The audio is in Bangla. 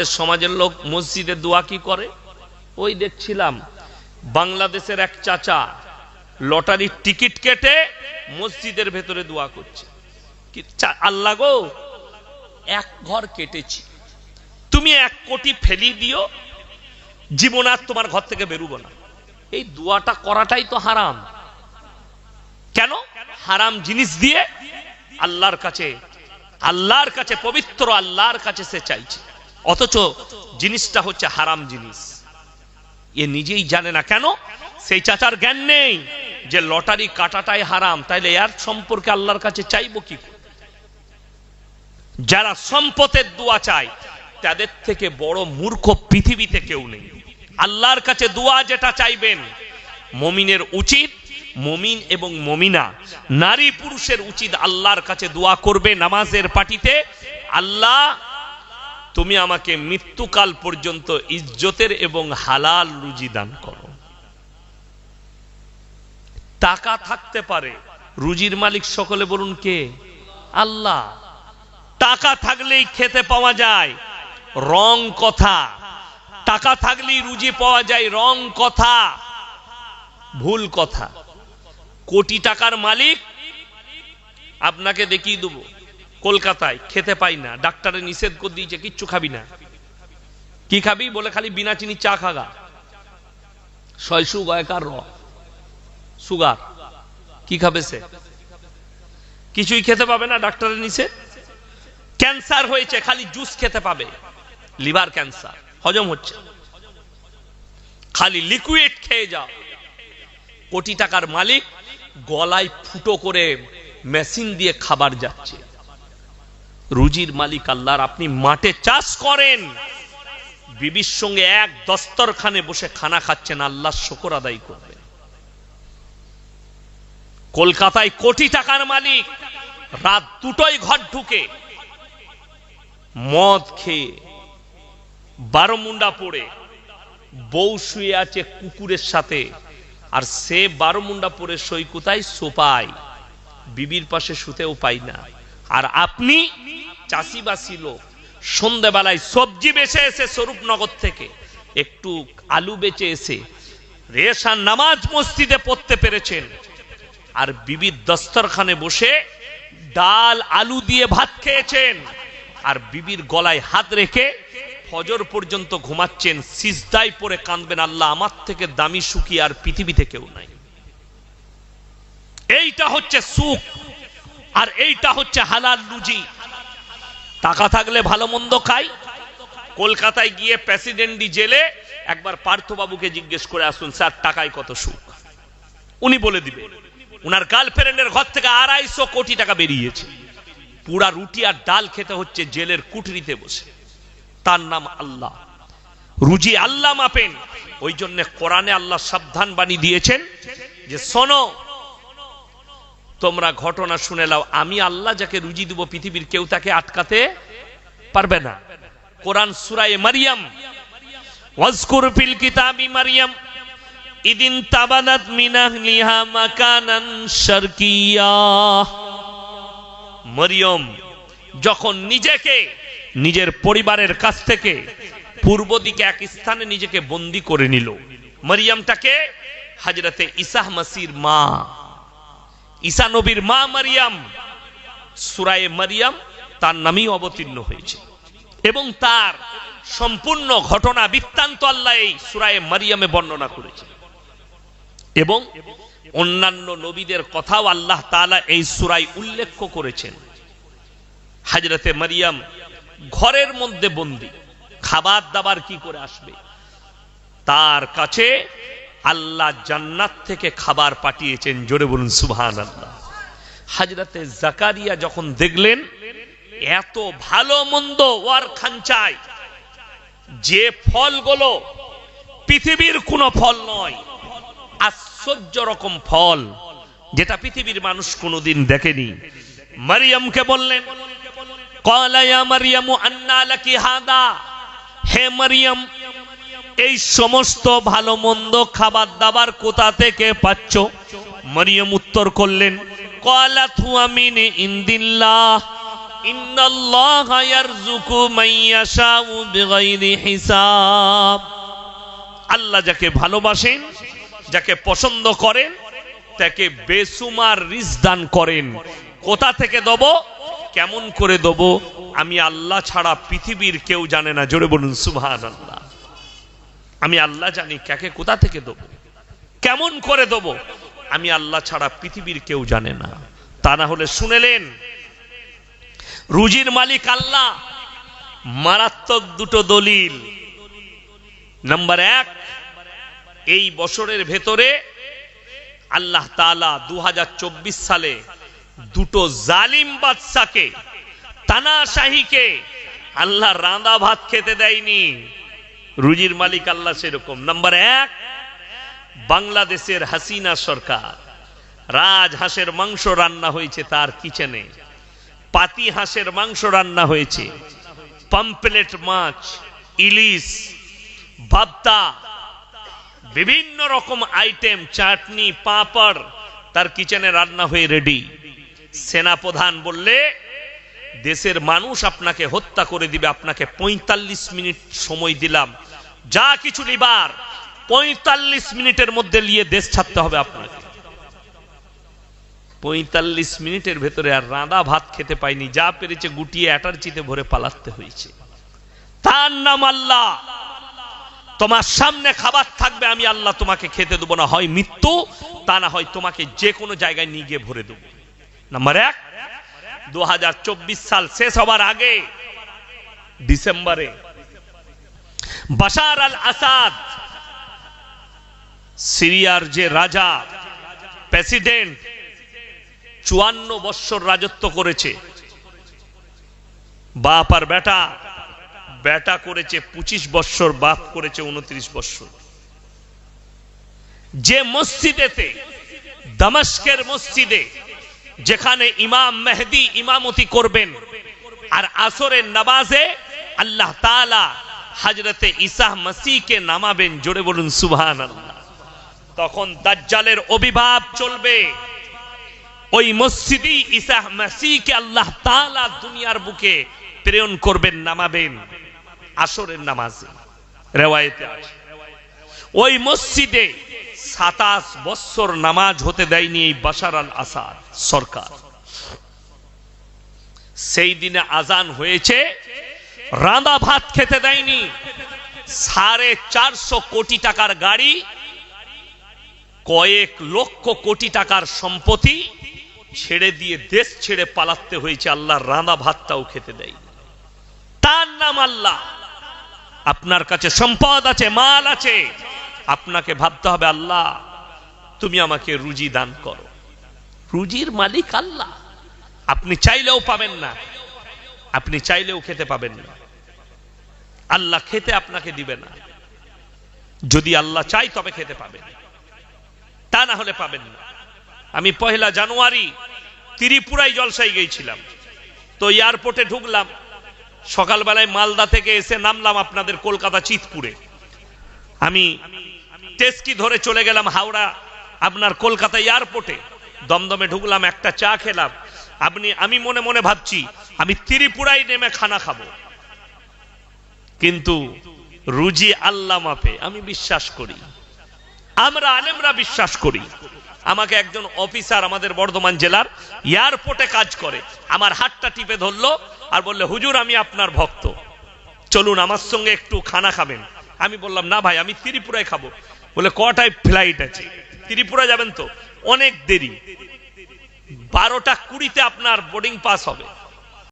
আমাদের সমাজের লোক মসজিদে দোয়া কি করে? ওই দেখছিলাম বাংলাদেশের এক চাচা লটারির টিকিট কেটে মসজিদের ভেতরে দোয়া করছে। আল্লাহ গো, এক ঘর কেটেছি, তুমি 1 কোটি ফেলি দিও, জীবন আর তোমার ঘর থেকে বেরুবো না। এই দোয়াটা করাটাই তো হারাম। কেন? হারাম জিনিস দিয়ে আল্লাহর কাছে পবিত্র আল্লাহর কাছে সে চাইছে, অথচ জিনিসটা হচ্ছে হারাম জিনিস। এ নিজেই জানে না। কেন? সেই চাচার জ্ঞান নেই যে লটারি কাটাটাই হারাম, তাইলে এর সম্পর্কে আল্লাহর কাছে চাইবো কি? যারা সম্পদের দোয়া চায় তাদের থেকে বড় মূর্খ পৃথিবীতে কেউ নেই। আল্লাহর কাছে দোয়া যেটা চাইবেন, মুমিনের উচিত, মুমিন এবং মুমিনা নারী পুরুষের উচিত আল্লাহর কাছে দোয়া করবে নামাজের পাটিতে, আল্লাহ তুমি আমাকে মৃত্যুকাল পর্যন্ত ইজ্জতের এবং হালাল রুজি দান করো। টাকা থাকতে পারে, রুজির মালিক সকলে বলুন কে? আল্লাহ। টাকা থাকলেই খেতে পাওয়া যায়, রং কথা। টাকা থাকলেই রুজি পাওয়া যায়, রং কথা, ভুল কথা। কোটি টাকার মালিক আপনাকে দেখিয়ে দেবো, কলকাতায় খেতে পাই না, ডাক্তারে নিষেধ করে দিয়েছে, কিচ্ছু খাবি না। কি খাবি বলে? খালি বিনা চিনি চা খাগা, শয়সু গয়কার সুগার। কি খাবে সে? কিছুই খেতে পাবে না, ডাক্তারের নিষেধ। ক্যান্সার হয়েছে, খালি জুস খেতে পাবে, লিভার ক্যান্সার, হজম হচ্ছে, খালি লিকুইড খেয়ে যাও। কোটি টাকার মালিক গলায় ফুটো করে মেশিন দিয়ে খাবার যাচ্ছে। রুজির মালিক আল্লাহর। আপনি মাঠে চাষ করেন, বিবির সঙ্গে এক দস্তরখানে বসে খানা খাচ্ছেন, আল্লাহর শুকর আদায় করবেন। কলকাতায় কোটি টাকার মালিক রাত 2টোয় ঘর ঢুকে মদ খেয়ে 12 মুন্ডা পড়ে, বউ শুয়ে আছে কুকুরের সাথে, আর সে 12 মুন্ডা পড়ে সই কোথায়? সোপায়, বিবির পাশে শুতেও পাই না। আর আপনি চাষিবাসী লোক, সন্ধ্যেবেলায় সবজি বেচে এসে স্বরূপনগর থেকে একটু আলু বেচে এসে রেশান নামাজ মসজিদে পড়তে পেরেছেন, আর বিবির দস্তরখানে বসে ডাল আলু দিয়ে ভাত খেয়েছেন, আর বিবির গলায় হাত রেখে ফজর পর্যন্ত ঘুমাচ্ছেন, সিজদায় পড়ে কাঁদবেন, আল্লাহ আমার থেকে দামি সুখী আর পৃথিবীতে কেউ নাই। এইটা হচ্ছে সুখ, আর এইটা হচ্ছে হালাল রুজি। টাকা থাকলে ভালো মন্দ খাই। কলকাতায় গিয়ে প্রেসিডেন্টি জেলে একবার পার্থবাবুকে জিজ্ঞেস করে আসুন, স্যার টাকায় কত সুখ? উনি বলে দিবে উনার গার্লফ্রেন্ডের ঘর থেকে 250 কোটি টাকা বেরিয়েছে, পুরা রুটি আর ডাল খেতে হচ্ছে জেলের কুঠরিতে বসে। তার নাম আল্লাহ। রুজি আল্লাহ মাপেন। ওই জন্য কোরআনে আল্লাহ সাবধান বাণী দিয়েছেন যে শোনো, তোমরা ঘটনা শুনে নাও, আমি আল্লাহ যাকে রুজি দেব পৃথিবীর কেউ তাকে আটকাতে পারবে না। কোরআন সূরা মারিয়াম, ওয়াজকুর ফিল কিতাবি মারিয়াম ইদিন তাবাদাত মিন আহলিহা মাকানান শারকিয়া। মরিয়ম যখন নিজেকে নিজের পরিবারের কাছ থেকে পূর্ব দিকে এক স্থানে নিজেকে বন্দী করে নিল। মরিয়মটাকে হযরতে ঈসা মসিহর মা, ঈসা নবীর মা মরিয়ম, সূরা মারিয়াম তার নামেই অবতীর্ণ হয়েছে, এবং তার সম্পূর্ণ ঘটনা বৃত্তান্ত আল্লাহ এই সূরা মারিয়ামে বর্ণনা করেছে, এবং অন্যান্য নবীদের কথাও আল্লাহ তাআলা এই সূরায় উল্লেখ করেছেন। হযরতে মারিয়াম ঘরের মধ্যে বন্দী, খাবার দাবার কি করে আসবে? তার কাছে আল্লাহ জান্নাত থেকে খাবার পাঠিয়েছেন। জোরে বলুন সুবহানাল্লাহ। হযরতে জাকারিয়া যখন দেখলেন এত ভালো মন্দ ওর খাঞ্চায়, যে ফলগুলো পৃথিবীর কোনো ফল নয়, আশ্চর্য রকম ফল যেটা পৃথিবীর মানুষ কোনোদিন দেখেনি, মারিয়ামকে বললেন, ক্বালা ইয়া মারিয়ামু আন্না লাকি হাদা, হে মারিয়াম এই সমস্ত ভালো মন্দ খাবার দাবার কোথা থেকে পাচ্ছ? মারিয়াম উত্তর করলেন, ক্বালাত হুয়া মিন ইনদিল্লাহ, ইন্নাল্লাহা ইয়ারযুকু মান ইয়াশাউ বিগাইরি হিসাব। আল্লাহ যাকে ভালোবাসেন, যাকে পছন্দ করেন, তাকে বেসুমার রিজক দান করেন। কোথা থেকে দেব, কেমন করে দেব, আমি আল্লাহ ছাড়া পৃথিবীর কেউ জানে না। জোরে বলুন সুবহানাল্লাহ। আমি আল্লাহ জানি কাকে কোথা থেকে দেব, কেমন করে দেব, আমি আল্লাহ ছাড়া পৃথিবীর কেউ জানে না। তা না হলে শুনেলেন, রুজির মালিক আল্লাহ। মারাত্মক দুটো দলিল। নাম্বার 1, এই বছরের ভেতরে আল্লাহ তাআলা 2024 সালে দুটো জালিম বাদশাকে, তানাশাহীকে আল্লাহ রাঁধা ভাত খেতে দেয়নি। রুজির মালিক আল্লাহ সেরকম। নাম্বার 1, বাংলাদেশের হাসিনা সরকার, রাজহাঁসের মাংস রান্না হয়েছে তার কিচেনে, পাতি হাঁসের মাংস রান্না হয়েছে, পাম্পলেট মাছ, ইলিশ, ভর্তা, বিভিন্ন রকম আইটেম, চাটনি, পাঁপড় তার কিচেনে রান্না হয়ে রেডি। সেনাপ্রধান বললে দেশের মানুষ আপনাকে হত্যা করে দিবে, আপনাকে 45 মিনিট সময় দিলাম, যা কিছু নিবার 45 মিনিটের মধ্যে নিয়ে দেশ ছাড়তে হবে আপনাকে। 45 মিনিটের ভেতরে আর রাঁধা ভাত খেতে পাইনি, যা পেরেছে গুটিয়ে অ্যাটার্জিতে ভরে পালাতে হয়েছে। তার নাম আল্লাহ। তোমার সামনে খাবার থাকবে, আমি আল্লাহ তোমাকে খেতে দেবো না, হয় মৃত্যু, তা না হয় তোমাকে যে কোনো জায়গায় নিয়ে গিয়ে ভরে দেবো। নাম্বার 1, 2024 সাল শেষ হবার আগে ডিসেম্বরে বাশার আল আসাদ, সিরিয়ার যে রাজা, প্রেসিডেন্ট, 54 বছর রাজত্ব করেছে। বাপ আর বেটা, বেটা করেছে 25 বছর, বাপ করেছে 29 বছর। যে মসজিদেতে, দামেস্কের মসজিদে, যেখানে ইমাম মেহদি ইমামতি করবেন, আর আসরের নামাজে আল্লাহ তাআলা হযরতে ঈসা মসিহকে নামাবেন। জোরে বলুন সুবহানাল্লাহ। তখন দাজ্জালের অভিভাব চলবে। ওই মসজিদে ঈসা মসিহকে আল্লাহ তাআলা দুনিয়ার বুকে প্রেরণ করবেন, নামাবেন আসরের নামাজে। রিওয়ায়েতে আছে ওই মসজিদে 27 বছর নামাজ হতে দেয়নি এই বাশার আল আসাদ সরকার। সেই দিনে আজান হয়েছে, রাঁধা ভাত খেতে দেয়নি। 450 কোটি টাকার গাড়ি, কয়েক লক্ষ কোটি টাকার সম্পত্তি ছেড়ে দিয়ে দেশ ছেড়ে পালাতে হয়েছে, আল্লাহ রাঁধা ভাতটাও খেতে দেয়। তার নাম আল্লাহ। আপনার কাছে সম্পদ আছে, মাল আছে, আপনাকে ভাবতে হবে আল্লাহ তুমি আমাকে রুজি দান করো। রুজির মালিক আল্লাহ। আপনি চাইলেও পাবেন না, আপনি চাইলেও খেতে পাবেন না, আল্লাহ খেতে আপনাকে দিবে না। যদি আল্লাহ চাই তবে খেতে পাবেন, তা না হলে পাবেন না। আমি 1 জানুয়ারি ত্রিপুরায় জলসায় গিয়েছিলাম, তো এয়ারপোর্টে ঢুকলাম, সকালবেলায় মালদা থেকে এসে নামলাম আপনাদের কলকাতা চিতপুরে। আমি টেস্কি ধরে চলে গেলাম হাওড়া আপনার কলকাতা এয়ারপোর্টে। দমদমে ঢুকলাম, একটা চা খেলাম। আমি মনে মনে ভাবছি আমি ত্রিপুরায় নেমে খানা খাবো, কিন্তু রুজি আল্লাহ মাপে। আমি বিশ্বাস করি, আমরা আলেমরা বিশ্বাস করি। আমাকে একজন অফিসার আমাদের বর্ধমান জেলার এয়ারপোর্টে কাজ করে, আমার হাতটা টিপে ধরলো আর বললে, হুজুর আমি আপনার ভক্ত, চলুন আমার সঙ্গে একটু খানা খাবেন। আমি বললাম না ভাই, আমি ত্রিপুরায় খাবো। বলে কটায় ফ্লাইট আছে? ত্রিপুরা যাবেন তো? অনেক দেরি, 12টা 20-তে আপনার বোর্ডিং পাস হবে।